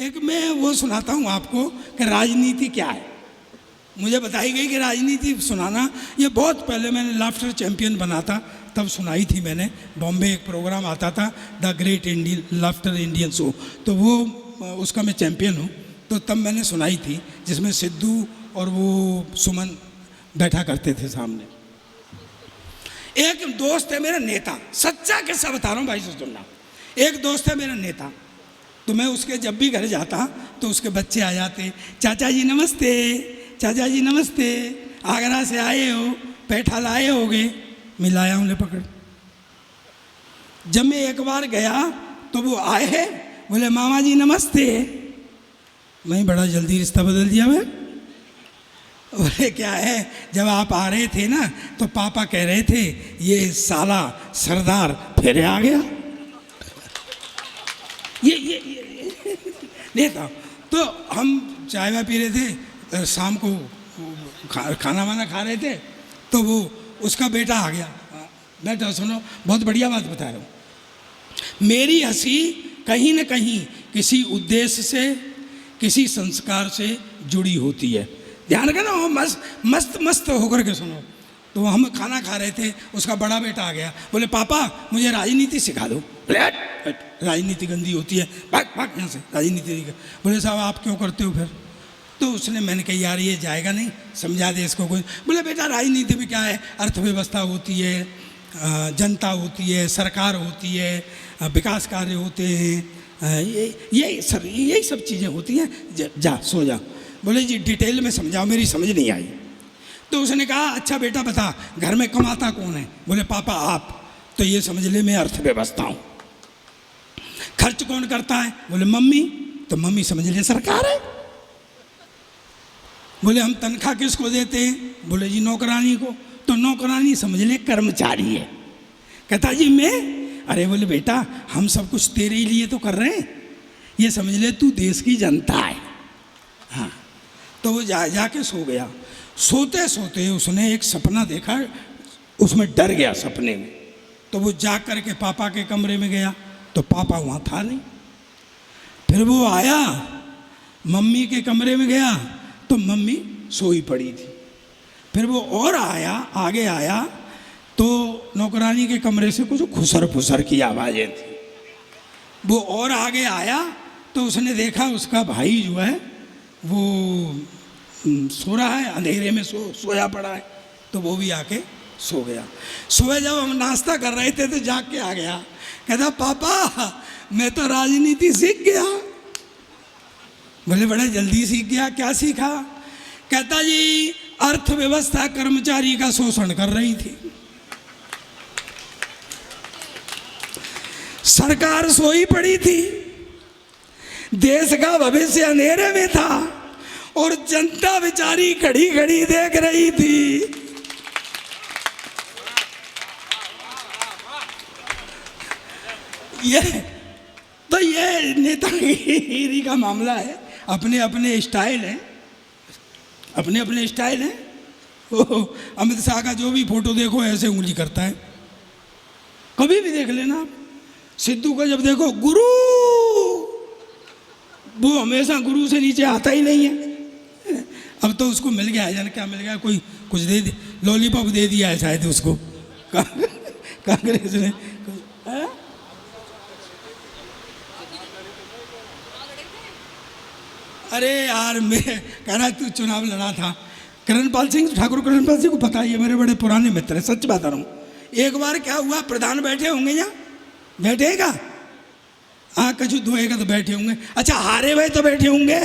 एक मैं वो सुनाता हूँ आपको कि राजनीति क्या है। मुझे बताई गई कि राजनीति सुनाना, ये बहुत पहले मैंने लाफ्टर चैंपियन बना था तब सुनाई थी मैंने। बॉम्बे एक प्रोग्राम आता था the great Indian laughter Indian show, तो वो उसका मैं चैंपियन हूँ। तो तब मैंने सुनाई थी जिसमें सिद्धू और वो सुमन बैठा करते थे सामने। एक दोस्त है मेरा नेता, सच्चा किस्सा बता रहा हूँ भाई से सुनना। एक दोस्त है मेरा नेता, तो मैं उसके जब भी घर जाता तो उसके बच्चे आ जाते, चाचा जी नमस्ते, चाचा जी नमस्ते, आगरा से आए हो, पैठा लाए होगे, मिलाया उन्हें पकड़। जब मैं एक बार गया तो वो आए, बोले मामा जी नमस्ते। मैं बड़ा जल्दी रिश्ता बदल दिया मैं। बोले क्या है, जब आप आ रहे थे ना तो पापा कह रहे थे ये साला सरदार फिर आ गया। ये नेता। तो हम चाय वाय पी रहे थे, शाम को खाना वाना खा रहे थे, तो वो उसका बेटा आ गया। बेटा सुनो, बहुत बढ़िया बात बता रहा हूँ। मेरी हंसी कहीं न कहीं किसी उद्देश्य से, किसी संस्कार से जुड़ी होती है। ध्यान रखना, वो मस्त मस्त होकर के सुनो। तो हम खाना खा रहे थे, उसका बड़ा बेटा आ गया, बोले पापा मुझे राजनीति सिखा दो। राजनीति गंदी होती है, भाग भाग यहाँ से, राजनीति। बोले साहब आप क्यों करते हो फिर? तो उसने, मैंने कहा यार ये जाएगा नहीं, समझा दे इसको कोई। बोले बेटा राजनीति में क्या है, अर्थव्यवस्था होती है, जनता होती है, सरकार होती है, विकास कार्य होते हैं, यही सब चीज़ें होती हैं, जा सो जा। बोले जी डिटेल में समझाओ, मेरी समझ नहीं आई। तो उसने कहा अच्छा बेटा बता घर में कमाता कौन है? बोले पापा आप। तो ये समझ ले मैं अर्थव्यवस्था हूँ। खर्च कौन करता है? बोले मम्मी। तो मम्मी समझ ले सरकार है। बोले हम तनख्वाह किसको देते हैं? बोले जी नौकरानी को। तो नौकरानी समझ ले कर्मचारी है। कहता जी मैं? अरे बोले बेटा हम सब कुछ तेरे ही लिए तो कर रहे हैं, ये समझ ले तू देश की जनता है। हाँ। तो वो जाके सो गया। सोते सोते उसने एक सपना देखा, उसमें डर गया सपने में। तो वो जाग करके पापा के कमरे में गया तो पापा वहाँ था नहीं। फिर वो आया, मम्मी के कमरे में गया तो मम्मी सोई पड़ी थी। फिर वो और आया, आगे आया तो नौकरानी के कमरे से कुछ खुसर फुसर की आवाज़ें थी। वो और आगे आया तो उसने देखा उसका भाई जो है वो सो रहा है, अंधेरे में सोया पड़ा है। तो वो भी आके सो गया। सुबह जब हम नाश्ता कर रहे थे तो जाग के आ गया, कहता पापा मैं तो राजनीति सीख गया। बोले बड़ा जल्दी सीख गया, क्या सीखा? कहता जी अर्थव्यवस्था कर्मचारी का शोषण कर रही थी, सरकार सोई पड़ी थी, देश का भविष्य अंधेरे में था और जनता बेचारी खड़ी खड़ी देख रही थी। ये नेतागिरी का मामला है। अपने अपने स्टाइल है, अपने अपने स्टाइल है। अमित शाह का जो भी फोटो देखो ऐसे उंगली करता है, कभी भी देख लेना आप। सिद्धू का जब देखो गुरु, वो हमेशा गुरु से नीचे आता ही नहीं है। अब तो उसको मिल गया है, जाने क्या मिल गया, कोई कुछ दे दिया, लॉलीपॉप दे दिया है शायद उसको कांग्रेस ने। अरे यार मैं कह रहा तू चुनाव लड़ा था, करणपाल सिंह ठाकुर, करणपाल सिंह को पता ही है, मेरे बड़े पुराने मित्र हैं, सच बता रहा हूँ। एक बार क्या हुआ, प्रधान बैठे होंगे यहाँ, बैठेगा हाँ, कछु धोएगा तो बैठे होंगे। अच्छा हारे हुए तो बैठे होंगे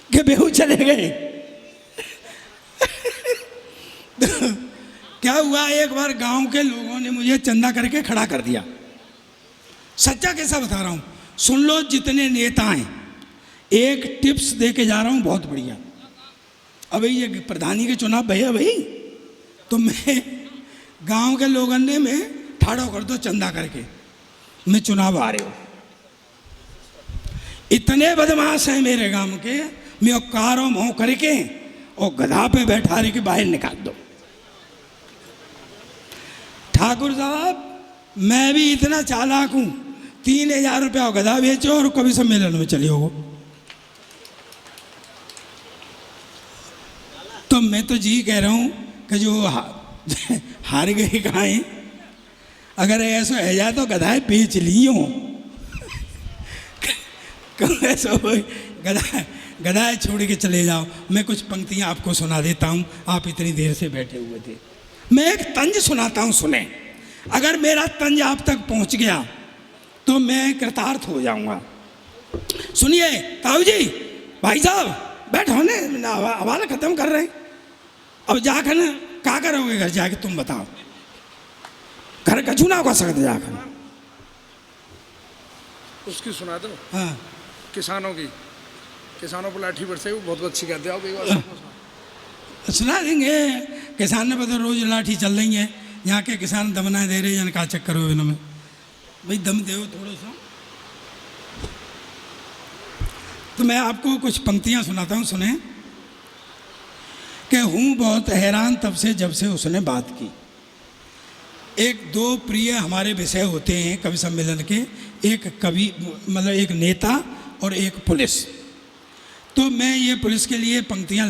कि बेहू चले गए। तो क्या हुआ, एक बार गांव के लोगों ने मुझे चंदा करके खड़ा कर दिया। सच्चा कैसा बता रहा हूँ, सुन लो। जितने नेता हैं, एक टिप्स दे के जा रहा हूँ बहुत बढ़िया। अभी ये प्रधानी के चुनाव भैया भाई, तो मैं गांव के लोगों ने मैं ठाड़ो कर दो चंदा करके, मैं चुनाव आ रहे हो। इतने बदमाश हैं मेरे गांव के, मैं कारों मुँह करके और गधा पे बैठा रहे के बाहर निकाल दो। ठाकुर साहब मैं भी इतना चालाक हूँ, 3,000 रुपया गधा बेचो और कवि सम्मेलन में चले हो। तो मैं तो जी कह रहा हूँ कि जो हार गए कहाँ हैं, अगर ऐसा है जा तो गधाए बेच लियो। ऐसा गधाए छोड़ के चले जाओ। मैं कुछ पंक्तियाँ आपको सुना देता हूँ, आप इतनी देर से बैठे हुए थे। मैं एक तंज सुनाता हूँ, सुने। अगर मेरा तंज आप तक पहुँच गया तो मैं कृतार्थ हो जाऊँगा। सुनिए ताऊ जी, भाई साहब बैठो ने, हवाला ख़त्म कर रहे हैं। अब जाकर ना क्या करोगे घर जाके, तुम बताओ। घर कछू ना कर सकते जाकर। उसकी सुना दो। हाँ, किसानों की, किसानों पर लाठी बरसे, वो बहुत अच्छी कहते हो। सुना देंगे। किसान ने पता रोज लाठी चल रही है, यहाँ के किसान दम ना दे रहे, जन का चक्कर हो में भाई दम दे थोड़ा सा। तो मैं आपको कुछ पंक्तियाँ सुनाता हूँ, सुने। कि हूँ बहुत हैरान तब से जब से उसने बात की। एक दो प्रिय हमारे विषय होते हैं कवि सम्मेलन के, एक कवि मतलब एक नेता और एक पुलिस। तो मैं ये पुलिस के लिए पंक्तियाँ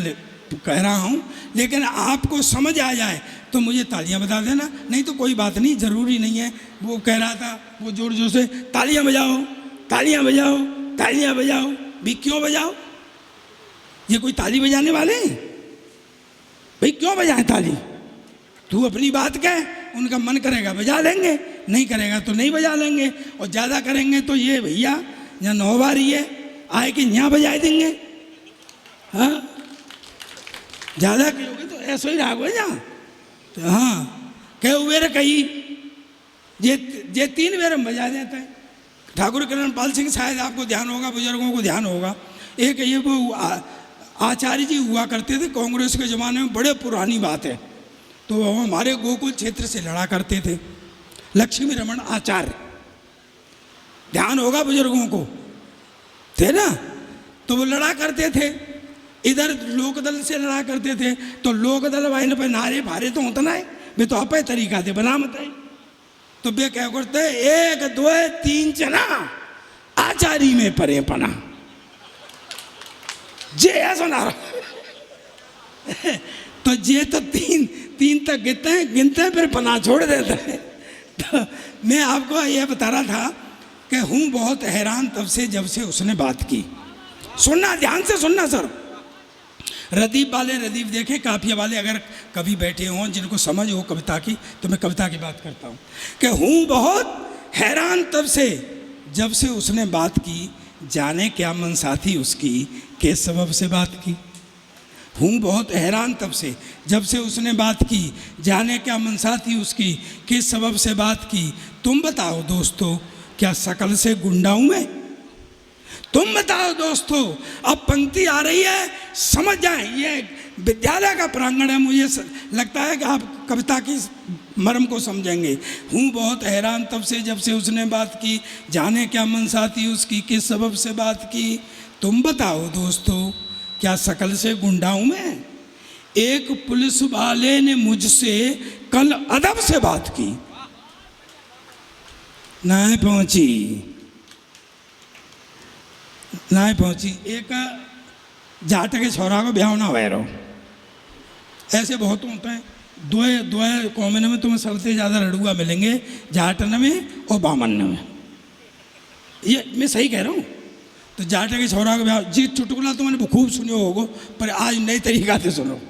कह रहा हूँ, लेकिन आपको समझ आ जाए तो मुझे तालियां बजा देना, नहीं तो कोई बात नहीं, ज़रूरी नहीं है। वो कह रहा था वो जोर जोर से तालियां बजाओ, तालियां बजाओ, तालियां बजाओ। भी क्यों बजाओ? ये कोई ताली बजाने वाले हैं भाई? क्यों बजाएं ताली? तू अपनी बात कह, उनका मन करेगा बजा लेंगे, नहीं करेगा तो नहीं बजा लेंगे। और ज़्यादा करेंगे तो ये भैया यहाँ 9 बारी है आए कि यहाँ बजा देंगे। हाँ, ज़्यादा कहोगे तो ऐसा ही राग हो जा। तो हाँ, कह उबेर कही ये 3 बेर हम बजा देते हैं। ठाकुर किरणपाल सिंह, शायद आपको ध्यान होगा, बुजुर्गों को ध्यान होगा। एक ये वो आचार्य जी हुआ करते थे कांग्रेस के ज़माने में, बड़े पुरानी बात है। तो वो हमारे गोकुल क्षेत्र से लड़ा करते थे, लक्ष्मी रमन आचार्य, ध्यान होगा बुजुर्गों को, थे ना। तो वो लड़ा करते थे, इधर लोकदल से लड़ा करते थे। तो लोकदल वाइन पे नारे भारे तो होता ना है, वे तो अपने तरीका थे बना मत है। तो वे क्या करते, 1 2 3 चना आचारी में परे पना, जे ऐसा नारा। तो जे तो 3 तक गिनते हैं फिर पना छोड़ देते हैं। तो मैं आपको ये बता रहा था कि हूँ बहुत हैरान तब से जब से उसने बात की। सुनना, ध्यान से सुनना सर। रदीफ वाले, रदीफ देखे, काफिया वाले अगर कभी बैठे हों जिनको समझ हो कविता की, तो मैं कविता की बात करता हूँ कि हूँ बहुत हैरान तब से जब से उसने बात की, जाने क्या मनसाथी उसकी, किस सबब से बात की। हूँ बहुत हैरान तब से जब से उसने बात की, जाने क्या मनसाथी उसकी, किस सबब से बात की। तुम बताओ दोस्तों, क्या शकल से गुंडा हूँ मैं? तुम बताओ दोस्तों। अब पंक्ति आ रही है, समझ जाएं, ये विद्यालय का प्रांगण है। मुझे लगता है कि आप कविता की मर्म को समझेंगे। हूँ बहुत हैरान तब से जब से उसने बात की, जाने क्या मनसाथी उसकी, किस सबब से बात की। तुम बताओ दोस्तों, क्या शकल से गुंडा हूँ मैं? एक पुलिस वाले ने मुझसे कल अदब से बात की, नहीं पहुंची। एक जाट के छोरा को ब्याह ना हुए रहो, ऐसे बहुत होते हैं। दो कौमन में तुम्हें सबसे ज़्यादा लड़ुआ मिलेंगे, जाटन में और बामन में। ये मैं सही कह रहा हूँ। तो जाट के छोरा को ब्याह, जी चुटकुला तो मैंने खूब सुनो होगो, पर आज नई तरीका से सुनो।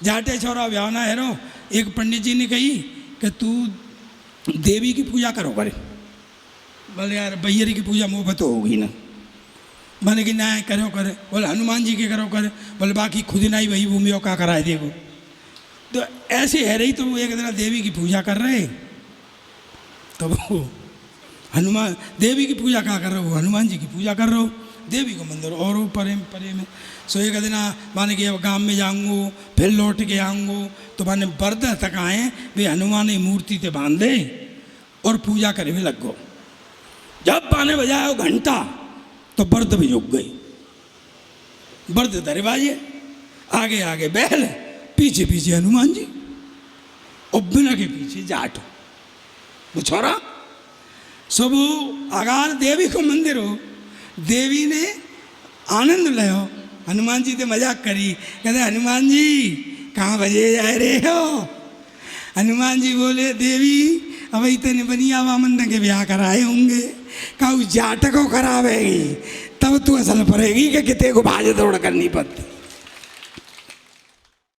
जाटे छोरा ब्याह ना है रो, एक पंडित जी ने कही कि तू देवी की पूजा करो करे। बोले यार बैरी की पूजा मुँह पर तो होगी ना। मैंने कि ना करो करे। बोले हनुमान जी के करो करे। बोले बाकी खुद ही नहीं वही भूमि का कराए देखो। तो ऐसे है रही। तो वो एक दिन देवी की पूजा कर रहे, तो वो हनुमान देवी की पूजा क्या कर रहे हो? हनुमान जी की पूजा कर रहे हो। देवी को मंदिर और परे में। सो एक दिन माने कि गांव में जाऊँगो, फिर लौट के आऊँगो। तो माने बर्द तक आए वे हनुमान की मूर्ति ते बांध दे और पूजा करे भी लग गो। जब पाने बजाया घंटा तो बर्द भी झुक गई। बर्द दरवाजे, आगे आगे बैल, पीछे पीछे हनुमान जी और बिना के पीछे जाट। वो छोरा सब अगार देवी को मंदिर हो, देवी ने आनंद लियो, हनुमान जी से मजाक करी, कहते हनुमान जी कहाँ बजे जा रहे हो। हनुमान जी बोले देवी अब इतने बनिया वामन के ब्याह कराए होंगे, कहू जाट को करावेगी तब तू असल पड़ेगी कि किते को भाज दौड़ करनी पड़ती।